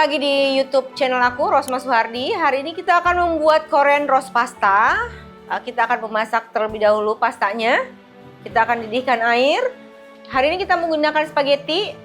lagi di YouTube channel aku, Rosma Suhardi. Hari ini kita akan membuat Korean roast pasta. Kita akan memasak terlebih dahulu pastanya. Kita akan didihkan air. Hari ini kita menggunakan spaghetti.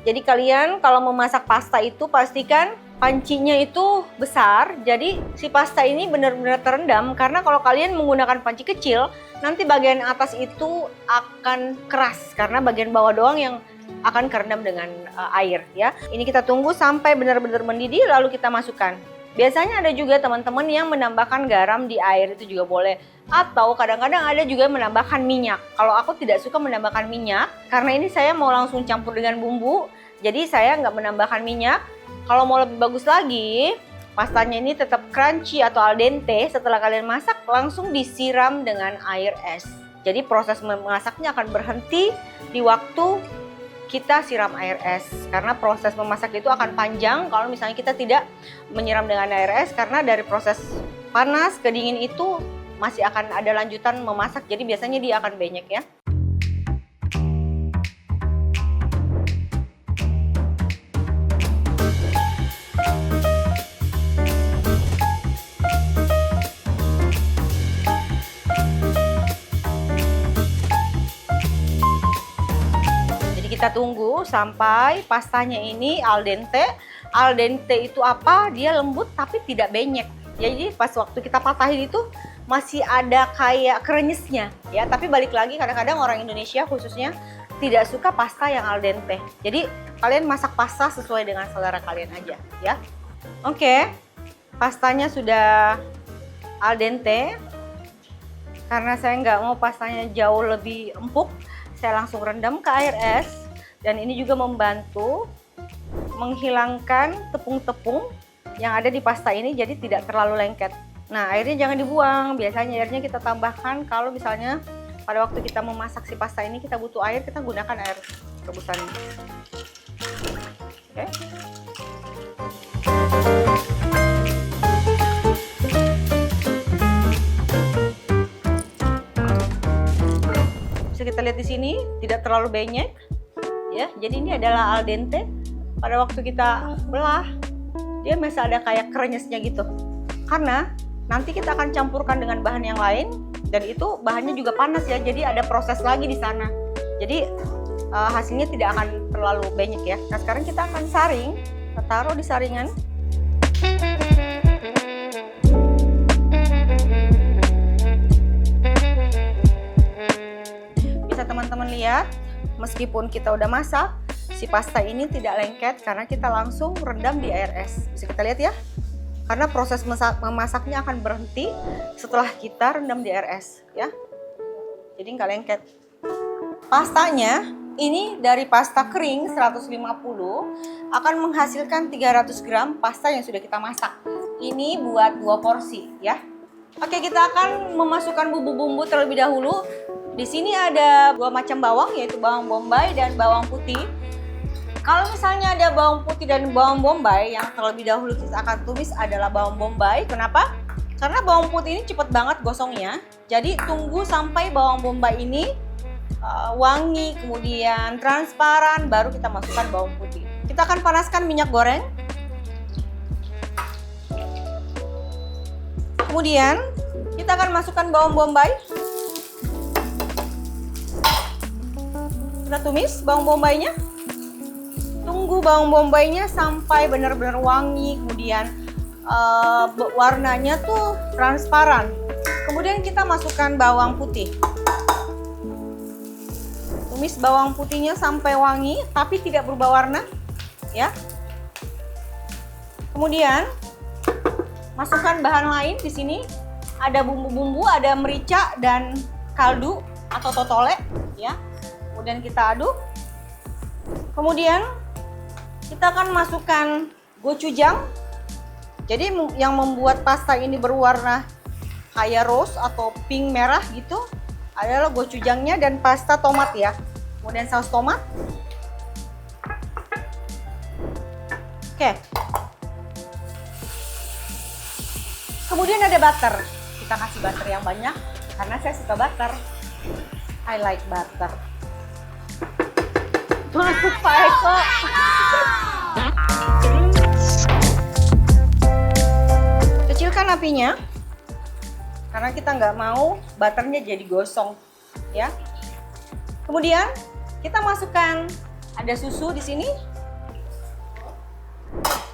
Jadi kalian kalau memasak pasta itu pastikan pancinya itu besar. Jadi si pasta ini benar-benar terendam. Karena kalau kalian menggunakan panci kecil, nanti bagian atas itu akan keras. Karena bagian bawah doang yang akan kerendam dengan air ya. Ini kita tunggu sampai benar-benar mendidih lalu kita masukkan. Biasanya ada juga teman-teman yang menambahkan garam di air, itu juga boleh. Atau kadang-kadang ada juga menambahkan minyak. Kalau aku tidak suka menambahkan minyak karena ini saya mau langsung campur dengan bumbu. Jadi saya nggak menambahkan minyak. Kalau mau lebih bagus lagi, pastanya ini tetap crunchy atau al dente, setelah kalian masak langsung disiram dengan air es. Jadi proses memasaknya akan berhenti di waktu kita siram air es, karena proses memasak itu akan panjang kalau misalnya kita tidak menyiram dengan air es, karena dari proses panas ke dingin itu masih akan ada lanjutan memasak, jadi biasanya dia akan banyak ya. Kita tunggu sampai pastanya ini al dente. Al dente itu apa? Dia lembut tapi tidak benyek. Jadi pas waktu kita patahin itu masih ada kayak krenyesnya ya. Tapi balik lagi kadang-kadang orang Indonesia khususnya tidak suka pasta yang al dente. Jadi kalian masak pasta sesuai dengan selera kalian aja ya. Oke. Pastanya sudah al dente. Karena saya nggak mau pastanya jauh lebih empuk, saya langsung rendam ke air es. Dan ini juga membantu menghilangkan tepung-tepung yang ada di pasta ini, jadi tidak terlalu lengket. Nah, airnya jangan dibuang. Biasanya airnya kita tambahkan kalau misalnya pada waktu kita memasak si pasta ini kita butuh air, kita gunakan air rebusan. Oke. Bisa kita lihat di sini tidak terlalu banyak. Ya, jadi ini adalah al dente. Pada waktu kita belah, dia masih ada kayak krenyesnya gitu. Karena nanti kita akan campurkan dengan bahan yang lain dan itu bahannya juga panas ya. Jadi ada proses lagi di sana. Jadi hasilnya tidak akan terlalu banyak ya. Nah, sekarang kita akan saring. Kita taruh di saringan. Bisa teman-teman lihat. Meskipun kita udah masak, si pasta ini tidak lengket karena kita langsung rendam di air es. Bisa kita lihat ya, karena proses memasaknya akan berhenti setelah kita rendam di air es ya. Jadi nggak lengket. Pastanya ini dari pasta kering 150 akan menghasilkan 300 gram pasta yang sudah kita masak. Ini buat 2 porsi ya. Oke, kita akan memasukkan bumbu-bumbu terlebih dahulu. Di sini ada 2 macam bawang, yaitu bawang bombay dan bawang putih. Kalau misalnya ada bawang putih dan bawang bombay, yang terlebih dahulu kita akan tumis adalah bawang bombay. Kenapa? Karena bawang putih ini cepat banget gosongnya. Jadi tunggu sampai bawang bombay ini wangi, kemudian transparan, baru kita masukkan bawang putih. Kita akan panaskan minyak goreng. Kemudian kita akan masukkan bawang bombay. Kita tumis bawang bombaynya. Tunggu bawang bombaynya sampai benar-benar wangi, kemudian warnanya tuh transparan. Kemudian kita masukkan bawang putih. Tumis bawang putihnya sampai wangi tapi tidak berubah warna ya. Kemudian masukkan bahan lain. Di sini ada bumbu-bumbu, ada merica dan kaldu atau totole ya. Kemudian kita aduk. Kemudian kita akan masukkan gochujang. Jadi yang membuat pasta ini berwarna kayak rose atau pink merah gitu adalah gochujangnya dan pasta tomat ya. Kemudian saus tomat. Oke. Kemudian ada butter. Kita kasih butter yang banyak karena saya suka butter. I like butter. Masuk Pak Eko. kecilkan apinya karena kita nggak mau butternya jadi gosong, ya. Kemudian kita masukkan, ada susu di sini.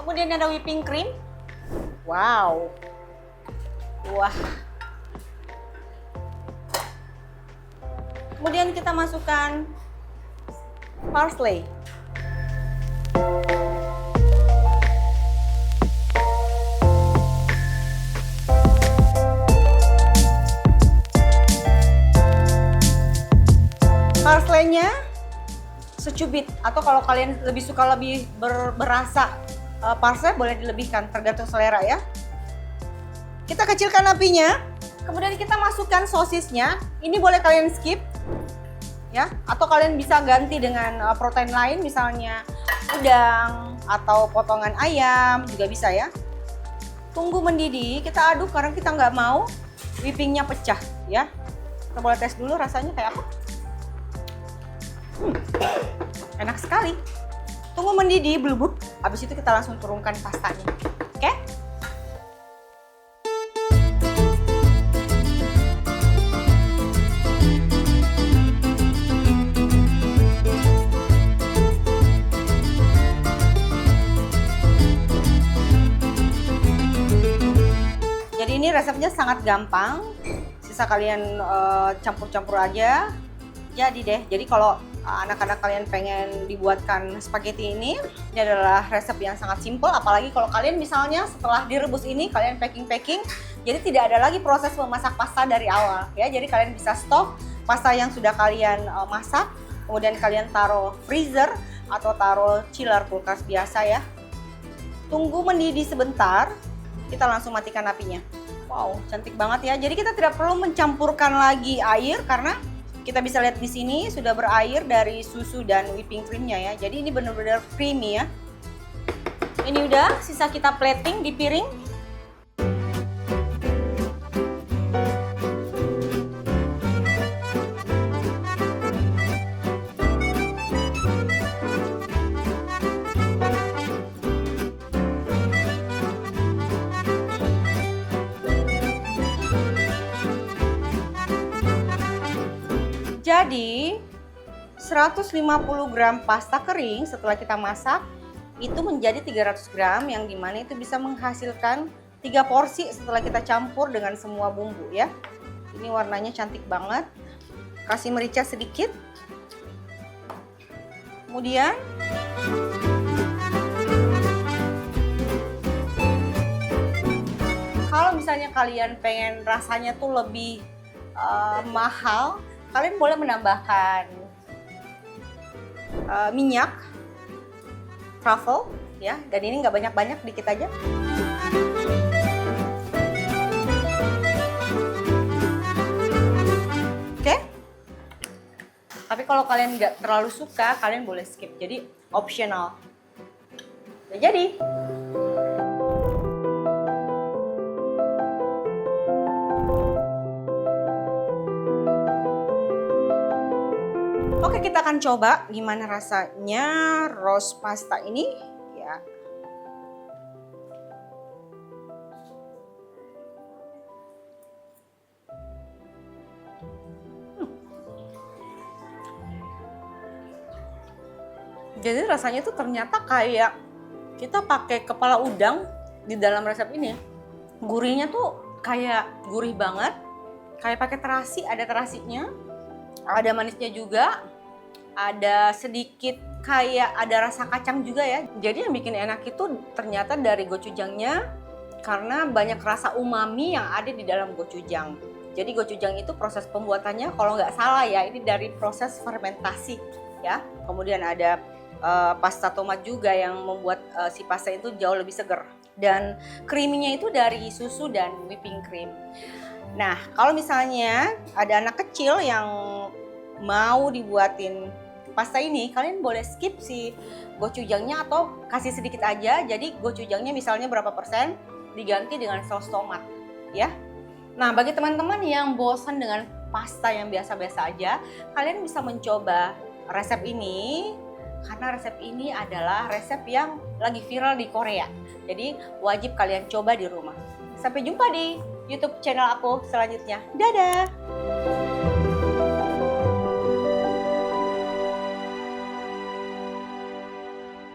Kemudian ada whipping cream. Wow. Wah. Kemudian kita masukkan parsley. Parsleynya secubit, atau kalau kalian lebih suka lebih berasa parsley boleh dilebihkan, tergantung selera ya. Kita kecilkan apinya, kemudian kita masukkan sosisnya. Ini boleh kalian skip ya, atau kalian bisa ganti dengan protein lain, misalnya udang atau potongan ayam juga bisa ya. Tunggu mendidih, kita aduk karena kita nggak mau whippingnya pecah ya. Kita boleh tes dulu rasanya kayak apa. Enak sekali. Tunggu mendidih, blubub. Habis itu kita langsung turunkan pastanya. Oke? Jadi ini resepnya sangat gampang. Sisa kalian campur-campur aja. Jadi deh. Jadi kalau anak-anak kalian pengen dibuatkan spaghetti ini adalah resep yang sangat simple. Apalagi kalau kalian misalnya setelah direbus ini kalian packing, jadi tidak ada lagi proses memasak pasta dari awal ya. Jadi kalian bisa stok pasta yang sudah kalian masak, kemudian kalian taruh freezer atau taruh chiller kulkas biasa ya. Tunggu mendidih sebentar, kita langsung matikan apinya. Wow, cantik banget ya. Jadi kita tidak perlu mencampurkan lagi air karena kita bisa lihat di sini sudah berair dari susu dan whipping creamnya ya. Jadi ini benar-benar creamy ya. Ini udah, sisa kita plating di piring. Jadi 150 gram pasta kering setelah kita masak itu menjadi 300 gram, yang dimana itu bisa menghasilkan 3 porsi setelah kita campur dengan semua bumbu ya. Ini warnanya cantik banget. Kasih merica sedikit. Kemudian kalau misalnya kalian pengen rasanya tuh lebih mahal, kalian boleh menambahkan minyak truffle ya, dan ini nggak banyak-banyak, dikit aja. Oke. Tapi kalau kalian nggak terlalu suka, kalian boleh skip, jadi optional. Udah jadi. Oke, kita akan coba gimana rasanya roast pasta ini ya. Jadi rasanya tuh ternyata kayak kita pakai kepala udang di dalam resep ini. Gurihnya tuh kayak gurih banget, kayak pakai terasi, ada terasinya, ada manisnya juga. Ada sedikit kayak ada rasa kacang juga ya. Jadi yang bikin enak itu ternyata dari gochujangnya, karena banyak rasa umami yang ada di dalam gochujang. Jadi gochujang itu proses pembuatannya kalau nggak salah ya, ini dari proses fermentasi ya. Kemudian ada pasta tomat juga yang membuat si pasta itu jauh lebih seger. Dan creaminya itu dari susu dan whipping cream. Nah, kalau misalnya ada anak kecil yang mau dibuatin pasta ini, kalian boleh skip si gochujangnya atau kasih sedikit aja. Jadi gochujangnya misalnya berapa persen diganti dengan saus tomat ya. Nah, bagi teman-teman yang bosan dengan pasta yang biasa-biasa aja, kalian bisa mencoba resep ini karena resep ini adalah resep yang lagi viral di Korea. Jadi wajib kalian coba di rumah. Sampai jumpa di YouTube channel aku selanjutnya. Dadah!